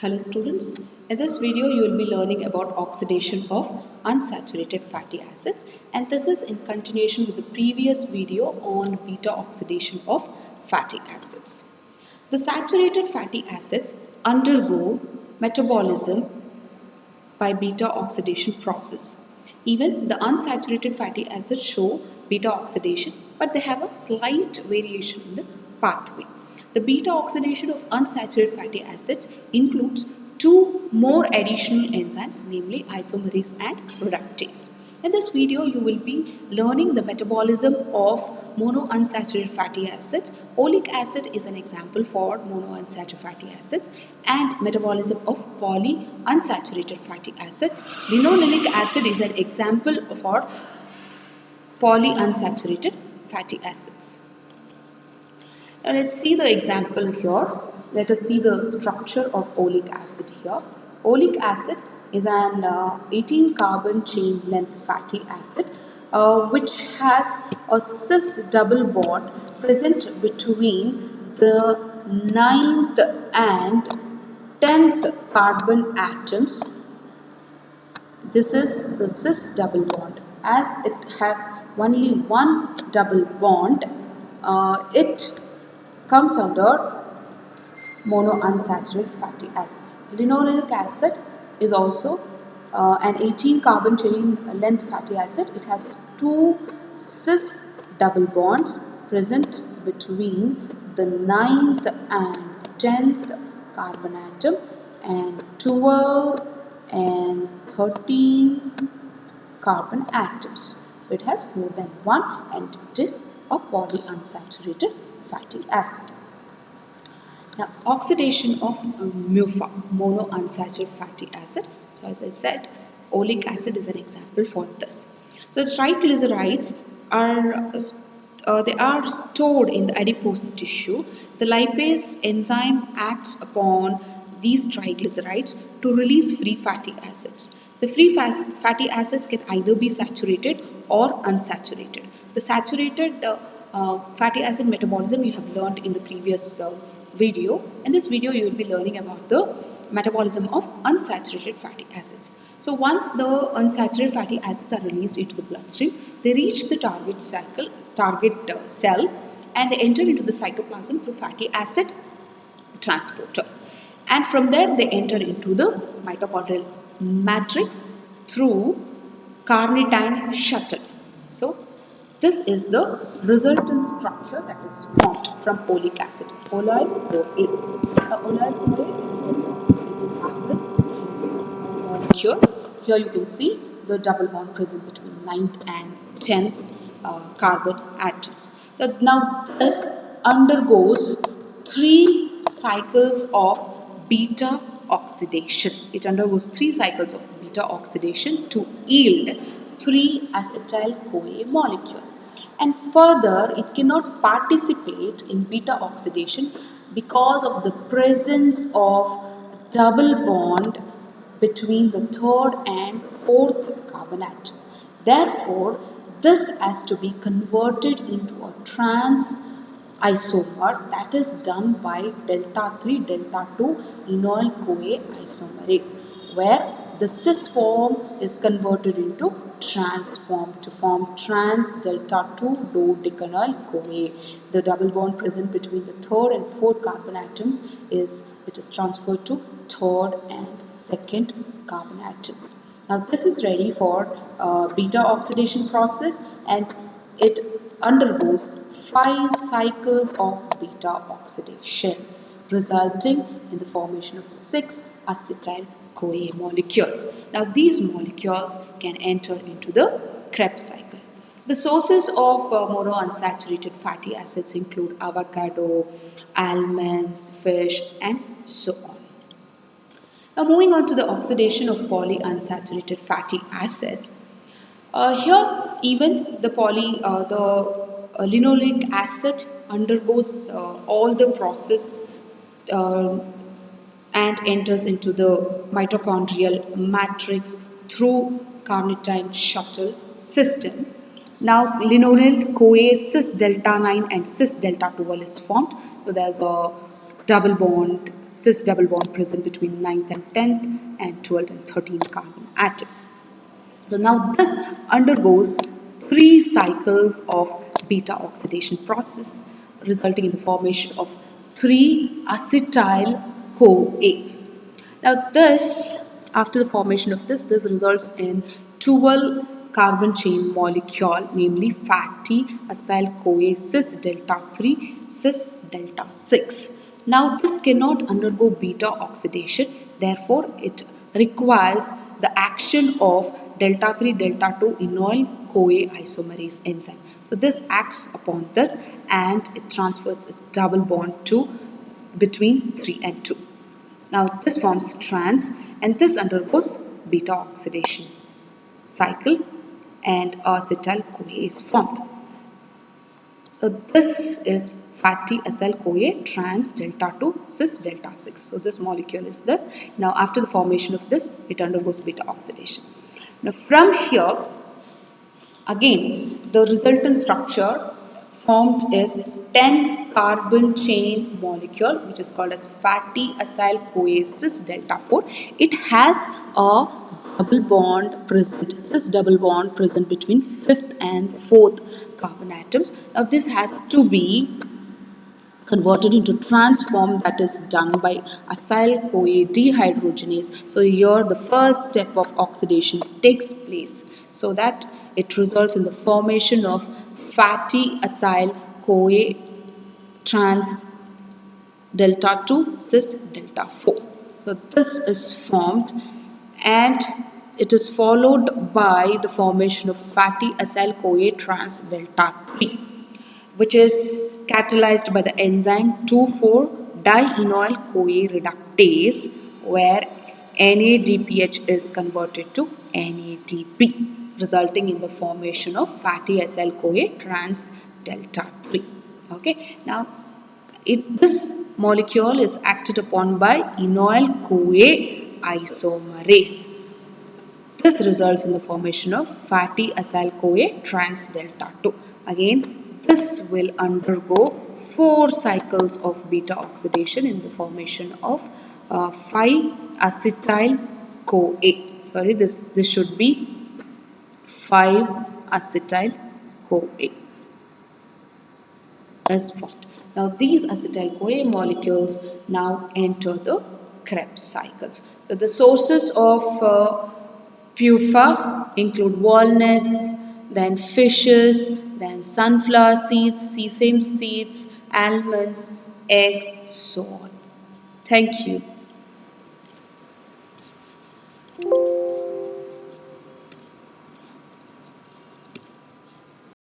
Hello students, in this video you will be learning about oxidation of unsaturated fatty acids, and this is in continuation with the previous video on beta oxidation of fatty acids. The saturated fatty acids undergo metabolism by beta oxidation process. Even the unsaturated fatty acids show beta oxidation, but they have a slight variation in the pathway. The beta oxidation of unsaturated fatty acids includes two more additional enzymes, namely isomerase and reductase. In this video, you will be learning the metabolism of monounsaturated fatty acids. Oleic acid is an example for monounsaturated fatty acids, and metabolism of polyunsaturated fatty acids. Linoleic acid is an example for polyunsaturated fatty acids. Now let's see the example here. Let us see the structure of oleic acid here. Oleic acid is an 18 carbon chain length fatty acid which has a cis double bond present between the 9th and 10th carbon atoms. This is the cis double bond. As it has only one double bond, it comes under monounsaturated fatty acids. Linoleic acid is also an 18 carbon chain length fatty acid. It has two cis double bonds present between the 9th and 10th carbon atom, and 12 and 13 carbon atoms. So it has more than one, and it is a polyunsaturated fatty acid. Now, oxidation of MUFA, monounsaturated fatty acid. So as I said, oleic acid is an example for this. So the triglycerides are stored in the adipose tissue. The lipase enzyme acts upon these triglycerides to release free fatty acids. The free fatty acids can either be saturated or unsaturated. The saturated fatty acid metabolism you have learned in the previous video. In this video you will be learning about the metabolism of unsaturated fatty acids. So once the unsaturated fatty acids are released into the bloodstream, they reach the target cell, and they enter into the cytoplasm through fatty acid transporter, and from there they enter into the mitochondrial matrix through carnitine shuttle. So this is the resultant structure that is formed from oleic acid. Oleic OA. Oleic OA molecule. Here you can see the double bond present between 9th and 10th carbon atoms. So now this undergoes 3 cycles of beta oxidation. It undergoes 3 cycles of beta oxidation to yield 3-acetyl-CoA molecule. And further, it cannot participate in beta oxidation because of the presence of double bond between the 3rd and 4th carbon atom. Therefore, this has to be converted into a trans isomer, that is done by delta 3 delta 2 enoyl CoA isomerase, where the cis form is converted into trans form to form trans delta 2 dodecynyl CoA. The double bond present between the 3rd and 4th carbon atoms is transferred to 3rd and 2nd carbon atoms. Now this is ready for beta oxidation process, and it undergoes 5 cycles of beta oxidation, resulting in the formation of 6 acetyl-CoA molecules. Now these molecules can enter into the Krebs cycle. The sources of monounsaturated fatty acids include avocado, almonds, fish, and so on. Now moving on to the oxidation of polyunsaturated fatty acids. Here even the linoleic acid undergoes all the process and enters into the mitochondrial matrix through carnitine shuttle system. Now linoleic CoA cis delta 9 and cis delta 12 is formed. So there's a double bond cis double bond present between 9th and 10th and 12th and 13th carbon atoms. So now this undergoes 3 cycles of beta oxidation process, resulting in the formation of 3-acetyl CoA. Now this, after the formation of this results in 12 carbon chain molecule, namely fatty acyl CoA cis delta 3 cis delta 6. Now this cannot undergo beta oxidation, therefore it requires the action of delta 3 delta 2 enoyl CoA isomerase enzyme. So this acts upon this and it transfers its double bond to between 3 and 2. Now this forms trans and this undergoes beta oxidation cycle and acetyl CoA is formed. So this is fatty acyl CoA trans delta 2 cis delta 6. So this molecule is this. Now after the formation of this, it undergoes beta oxidation. Now from here, again the resultant structure formed is 10 carbon chain molecule, which is called as fatty acyl CoA cis delta 4. It has a double bond present, cis double bond present between 5th and 4th carbon atoms. Now this has to be converted into trans form, that is done by acyl CoA dehydrogenase. So here the first step of oxidation takes place so that it results in the formation of fatty acyl CoA trans delta 2 cis delta 4. So this is formed and it is followed by the formation of fatty acyl CoA trans delta 3, which is catalyzed by the enzyme 2,4-dienoyl CoA reductase, where NADPH is converted to NADP, resulting in the formation of fatty acyl CoA trans delta 3. Okay, now this molecule is acted upon by enoyl CoA isomerase. This results in the formation of fatty acyl CoA trans delta 2. Again, this will undergo 4 cycles of beta oxidation in the formation of 5-acetyl CoA. Sorry, this should be 5-acetyl CoA is formed. Now these acetyl CoA molecules now enter the Krebs cycles. So the sources of PUFA include walnuts, then fishes, then sunflower seeds, sesame seeds, almonds, eggs, so on. Thank you.